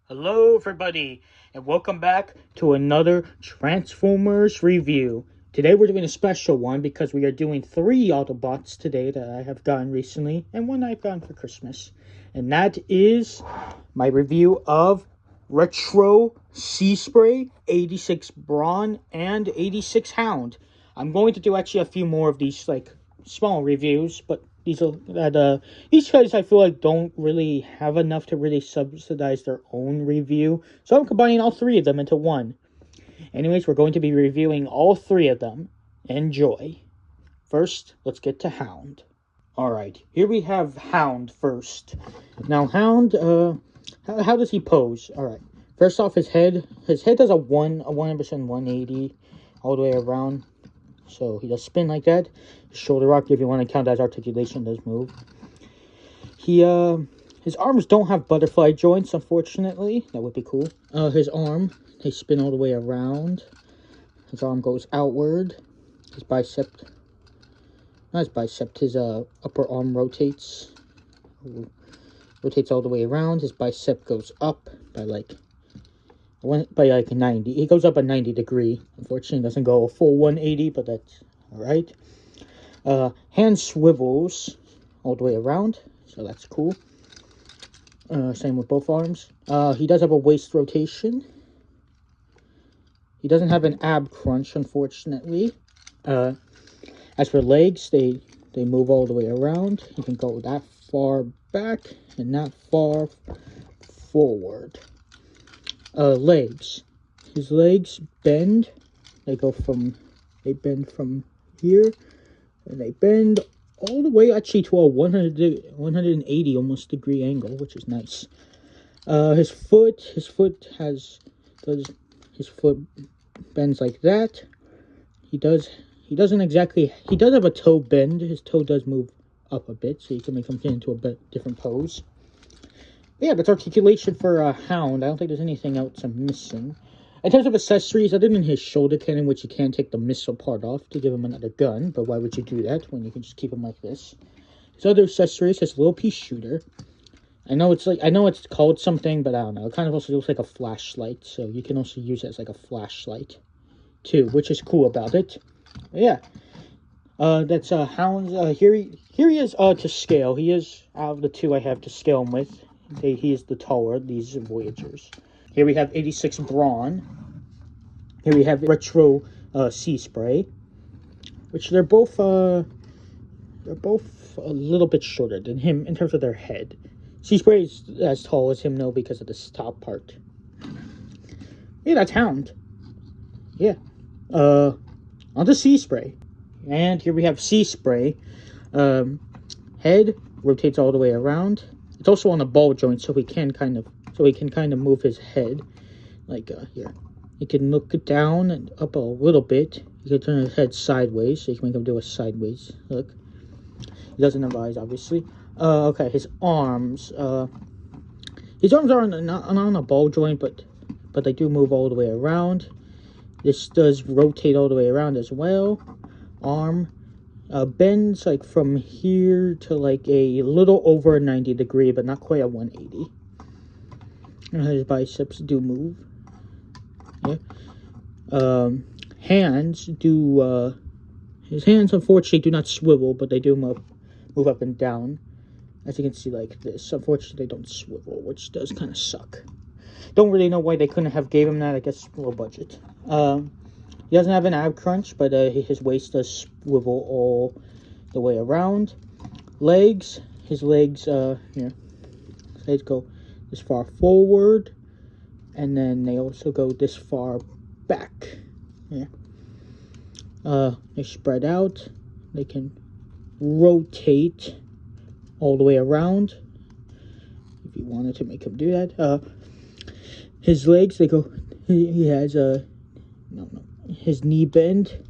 Hello everybody, and welcome back to another Transformers review. Today we're doing a special one because we are doing 3 Autobots today that I have gotten recently, and one I've gotten for Christmas. And that is my review of Retro Seaspray, 86 Brawn, and 86 Hound. I'm going to do actually a few more of these, like, small reviews, but these guys I feel like don't really have enough to really subsidize their own review, so I'm combining all 3 of them into one. Anyways, we're going to be reviewing all 3 of them. Enjoy. First, let's get to Hound. Alright, here we have Hound first. Now, Hound, how does he pose? Alright, first off, his head does a 100% 180 all the way around. So he does spin like that. Shoulder rock, if you want to count as articulation, does move. His arms don't have butterfly joints, unfortunately. That would be cool. His arm, they spin all the way around. His arm goes outward. His bicep, not his bicep, his upper arm rotates all the way around. His bicep goes up by like 90. It goes up a 90 degree. Unfortunately, it doesn't go a full 180, but that's alright. Hand swivels all the way around, so that's cool. Same with both arms. He does have a waist rotation. He doesn't have an ab crunch, unfortunately. As for legs, they move all the way around. You can go that far back and that far forward. Legs. His legs bend. They bend from here, and they bend all the way actually to a 180 almost degree angle, which is nice. His foot bends like that. He does have a toe bend. His toe does move up a bit, so you can make him get into a bit different pose. Yeah, that's articulation for a Hound. I don't think there's anything else I'm missing. In terms of accessories, other than his shoulder cannon, which you can take the missile part off to give him another gun, but why would you do that when you can just keep him like this? His other accessories, his little pea shooter. I know it's called something, but I don't know. It kind of also looks like a flashlight, so you can also use it as like a flashlight too, which is cool about it. But yeah. That's Hound's. Here he is to scale. He is, out of the 2 I have to scale him with, he is the taller, these Voyagers. Here we have 86 Brawn. Here we have Retro Seaspray, which they're both a little bit shorter than him in terms of their head. Seaspray is as tall as him, though, because of this top part. Yeah, that's Hound. Yeah. On to Seaspray. And here we have Seaspray. Head rotates all the way around. It's also on a ball joint, so he can kind of move his head, like here. He can look down and up a little bit. He can turn his head sideways, so you can make him do a sideways look. He doesn't have eyes, obviously. Okay, his arms. His arms are not on a ball joint, but they do move all the way around. This does rotate all the way around as well. Arm bends like from here to like a little over a 90 degree, but not quite a 180. And his biceps do move. Yeah. Hands do. His hands unfortunately do not swivel, but they do move up and down. As you can see, like this. Unfortunately, they don't swivel, which does kind of suck. Don't really know why they couldn't have gave him that. I guess low budget. He doesn't have an ab crunch, but his waist does swivel all the way around. Legs, his legs, here. His legs go this far forward, and then they also go this far back. Yeah. They spread out. They can rotate all the way around. If you wanted to make him do that. His legs, they go. He has a his knee bend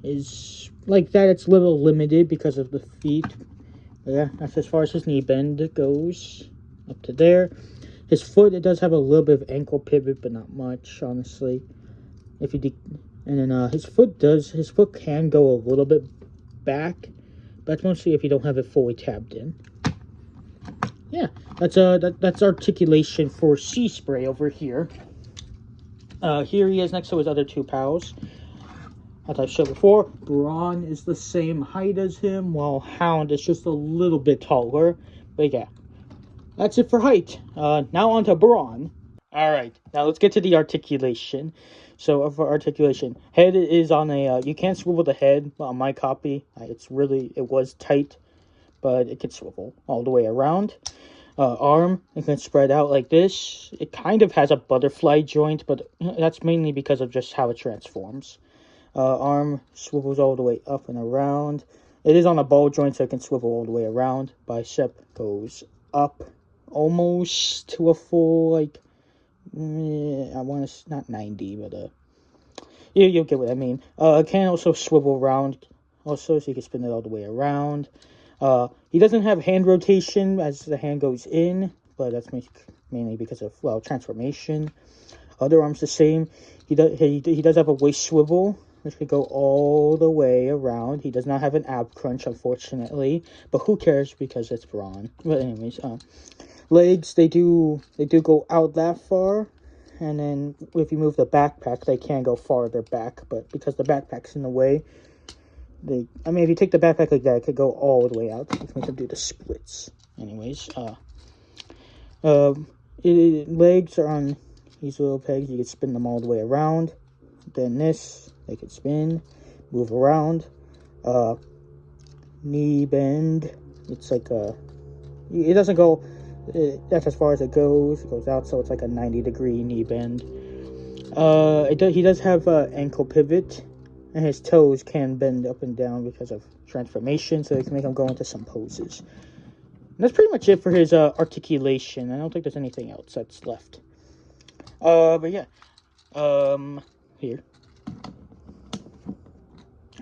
is like that. It's a little limited because of the feet. But yeah, that's as far as his knee bend goes, up to there. His foot, it does have a little bit of ankle pivot, but not much, honestly. And then his foot can go a little bit back, but that's mostly if you don't have it fully tabbed in. Yeah, that's articulation for Seaspray over here. Here he is next to his other two pals. As I showed before, Brawn is the same height as him, while Hound is just a little bit taller. But yeah, that's it for height. Now on to Brawn. Alright, now let's get to the articulation. So for articulation, head is on a, you can't swivel the head on my copy. It was tight, but it can swivel all the way around. Arm, it can spread out like this. It kind of has a butterfly joint, but that's mainly because of just how it transforms. Arm swivels all the way up and around. It is on a ball joint, so it can swivel all the way around. Bicep goes up almost to a full, like, I want to, not 90, but, you'll get what I mean. It can also swivel around, also, so you can spin it all the way around. He doesn't have hand rotation as the hand goes in, but that's mainly because of, well, transformation. Other arms the same. He does have a waist swivel, which could go all the way around. He does not have an ab crunch, unfortunately, but who cares because it's Brawn. But anyways, legs, they do go out that far, and then if you move the backpack, they can go farther back, but because the backpack's in the way, if you take the backpack like that, it could go all the way out, which makes them do the splits. Anyways, legs are on these little pegs. You can spin them all the way around. Then this, they can spin, move around. Knee bend. It's like it doesn't go. That's as far as it goes. It goes out, so it's like a 90-degree knee bend. He does have ankle pivot, and his toes can bend up and down because of transformation, so you can make him go into some poses. And that's pretty much it for his articulation. I don't think there's anything else that's left. But yeah. Here.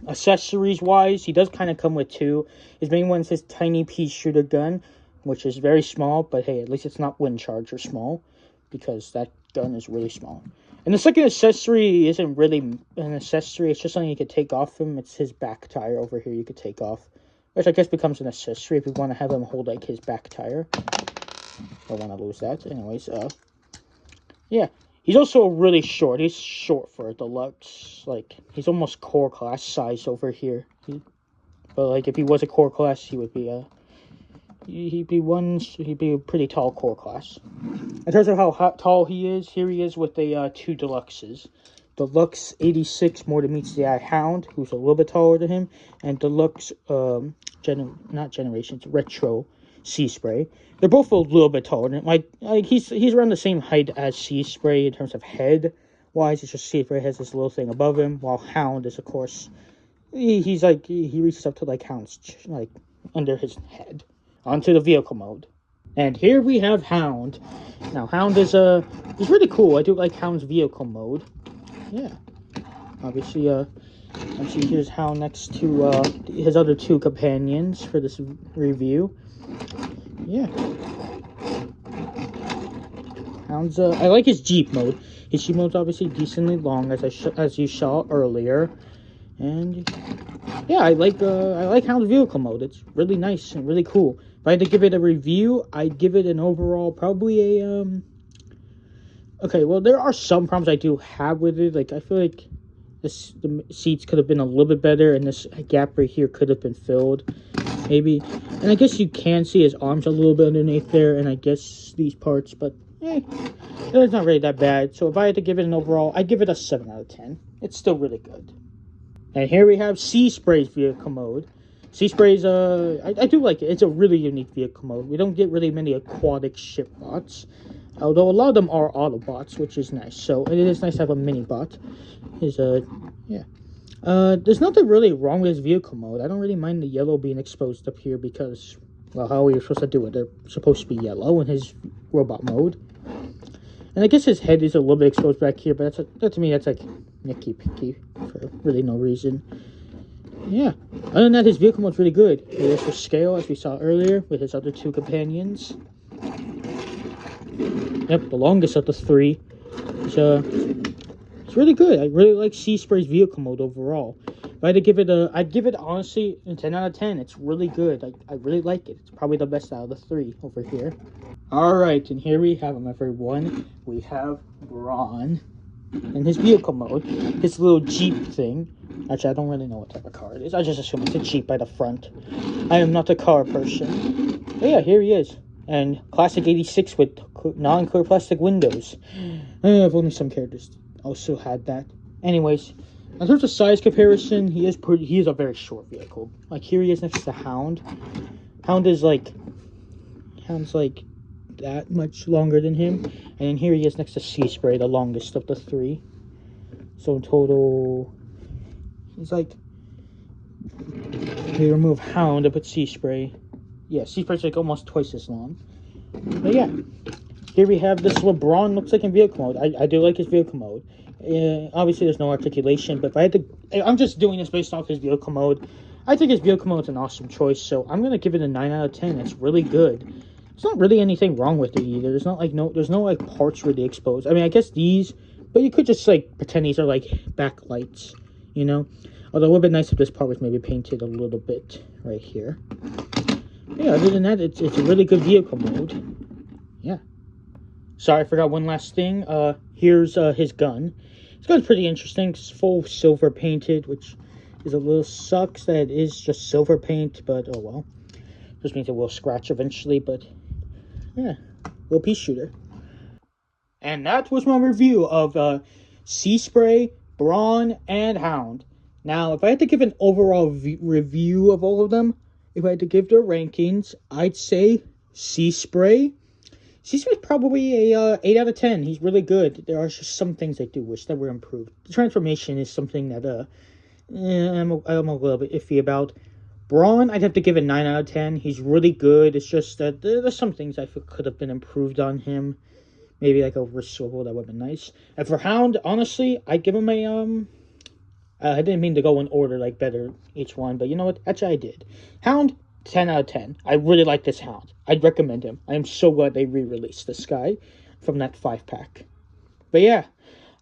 Accessories-wise, he does kind of come with two. His main one is his tiny pea shooter gun, which is very small, but hey, at least it's not wind charger small, because that gun is really small. And the second accessory isn't really an accessory, it's just something you could take off him. It's his back tire over here you could take off, which I guess becomes an accessory if you want to have him hold like his back tire. Don't want to lose that. Anyways, yeah. He's also really short. He's short for a deluxe. Like, he's almost core class size over here. But like, if he was a core class, he would be he'd be a pretty tall core class. In terms of how tall he is, here he is with the two deluxes. Deluxe 86 more than meets the eye Hound, who's a little bit taller than him, and Deluxe not Generations, Retro Seaspray. They're both a little bit taller than him. He's around the same height as Seaspray in terms of head wise. It's just Seaspray has this little thing above him, while Hound is, of course, he reaches up to like Hound's like under his head. Onto the vehicle mode. And here we have Hound. Now Hound is he's really cool. I do like Hound's vehicle mode. Yeah. Obviously, here's Hound next to his other two companions for this review. Yeah. Hound's I like his Jeep mode. His Jeep mode's obviously decently long, as you saw earlier. And yeah, I like Hound's vehicle mode. It's really nice and really cool. If I had to give it a review, I'd give it an overall probably a okay, well, there are some problems I do have with it. Like, I feel like the seats could have been a little bit better, and this gap right here could have been filled, maybe. And I guess you can see his arms a little bit underneath there, and I guess these parts, but it's not really that bad. So if I had to give it an overall, I'd give it a 7 out of 10. It's still really good. And here we have Seaspray's vehicle mode. Seaspray's, I do like it. It's a really unique vehicle mode. We don't get really many aquatic ship bots, although a lot of them are Autobots, which is nice. So it is nice to have a mini bot. Yeah. There's nothing really wrong with his vehicle mode. I don't really mind the yellow being exposed up here because, well, how are you supposed to do it? They're supposed to be yellow in his robot mode. And I guess his head is a little bit exposed back here, but that to me, that's like nitpicky for really no reason. Yeah. Other than that, his vehicle mode's really good. It is for scale, as we saw earlier, with his other two companions. Yep, the longest of the three. It's really good. I really like Seaspray's vehicle mode overall. If I had to give it I'd give it honestly a 10 out of 10. It's really good. I really like it. It's probably the best out of the 3 over here. Alright, and here we have him, everyone. We have Brawn in his vehicle mode. His little Jeep thing. Actually, I don't really know what type of car it is. I just assume it's a Jeep by the front. I am not a car person. But yeah, here he is. And classic 86 with non-clear plastic windows. If only some characters also had that. Anyways, in terms of size comparison, he is a very short vehicle. Like here he is next to Hound. Hound's like that much longer than him. And then here he is next to Seaspray, the longest of the 3. So in total, he's like, we remove Hound and put Seaspray. Yeah, Seaspray's like almost twice as long. But yeah, here we have this what Brawn looks like in vehicle mode. I do like his vehicle mode. Obviously, there's no articulation, but if I had to, I'm just doing this based off his vehicle mode. I think his vehicle mode is an awesome choice, so I'm gonna give it a 9 out of 10. It's really good. There's not really anything wrong with it either. There's no like parts really exposed. I mean, I guess these, but you could just like pretend these are like backlights, you know. Although it would be nice if this part was maybe painted a little bit right here. Yeah, other than that, it's a really good vehicle mode. Yeah. Sorry, I forgot one last thing. Here's his gun. His gun's pretty interesting. It's full silver painted, which is a little sucks that it is just silver paint, but oh well. Just means it will scratch eventually, but yeah, little pea shooter. And that was my review of Seaspray, Brawn, and Hound. Now, if I had to give an overall review of all of them, if I had to give their rankings, I'd say Seaspray. Seaspray's probably a 8 out of 10. He's really good. There are just some things I do wish that were improved. The transformation is something that I'm a little bit iffy about. Brawn, I'd have to give a 9 out of 10. He's really good. It's just that there's some things I feel could have been improved on him. Maybe like a wrist swivel, that would have been nice. And for Hound, honestly, I'd give him a, I didn't mean to go in order, like, better each one. But you know what? Actually, I did. Hound, 10 out of 10. I really like this Hound. I'd recommend him. I am so glad they re-released this guy from that 5-pack. But yeah,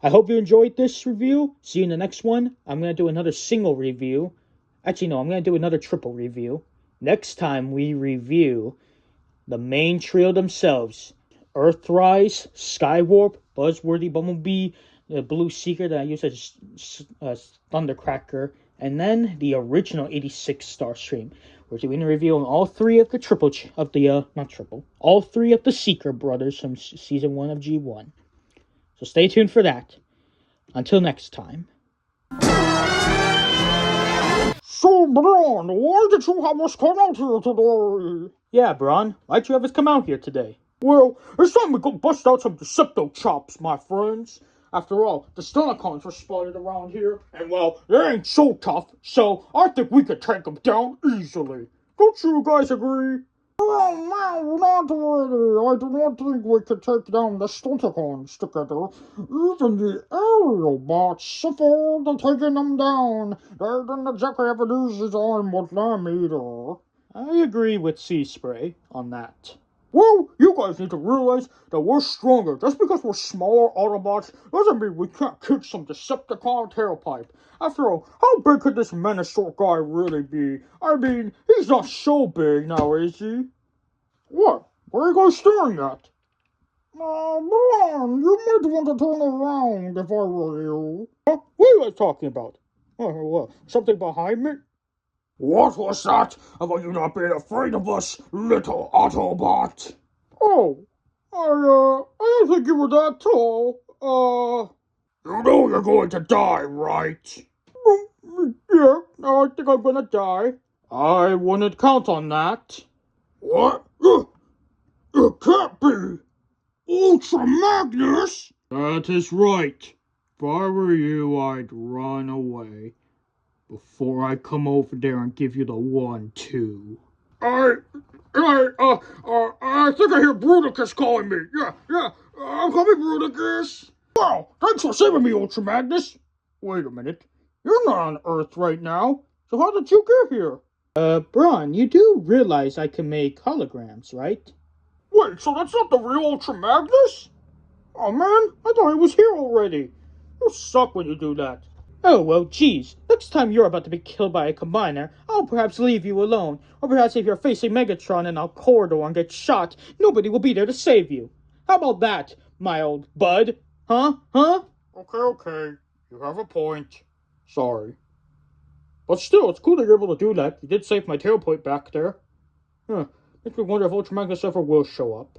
I hope you enjoyed this review. See you in the next one. I'm going to do another single review. Actually, no, I'm going to do another triple review. Next time, we review the main trio themselves. Earthrise, Skywarp, Buzzworthy Bumblebee, the Blue Seeker that I use as Thundercracker, and then the original 86 Starstream. We're doing a review on all 3 of the all 3 of the Seeker brothers from Season 1 of G1. So stay tuned for that. Until next time. So, Brawn, why did you have us come out here today? Yeah, Brawn, why'd you have us come out here today? Well, it's time we go bust out some Decepto chops, my friends. After all, the Stunnicons were spotted around here, and well, they ain't so tough, so I think we could take them down easily. Don't you guys agree? Oh, no, not really. I do not think we could take down the Stunticons together. Even the aerial bots suffered taking them down. They didn't exactly have an easy time with them either. I agree with Seaspray on that. Well, you guys need to realize that we're stronger. Just because we're smaller Autobots doesn't mean we can't kick some Decepticon tailpipe. After all, how big could this Menasor guy really be? I mean, he's not so big now, is he? What? What are you guys staring at? Brawn, you might want to turn around if I were you. Huh? What are you guys talking about? What? Something behind me? What was that about you not being afraid of us, little Autobot? Oh, I didn't think you were that tall. You know you're going to die, right? Yeah, I think I'm gonna die. I wouldn't count on that. What? It can't be! Ultra Magnus? That is right. If I were you, I'd run away. Before I come over there and give you the 1-2. I think I hear Bruticus calling me. Yeah, I'm coming, Bruticus. Wow, thanks for saving me, Ultra Magnus. Wait a minute. You're not on Earth right now. So how did you get here? Brawn, you do realize I can make holograms, right? Wait, so that's not the real Ultra Magnus? Oh man, I thought he was here already. You suck when you do that. Oh, well, geez, let's Next time you're about to be killed by a combiner, I'll perhaps leave you alone. Or perhaps if you're facing Megatron in a corridor and get shot, nobody will be there to save you. How about that, my old bud? Huh? Okay. You have a point. Sorry. But still, it's cool that you're able to do that. You did save my tailplate back there. Makes me wonder if Ultra Magnus ever will show up.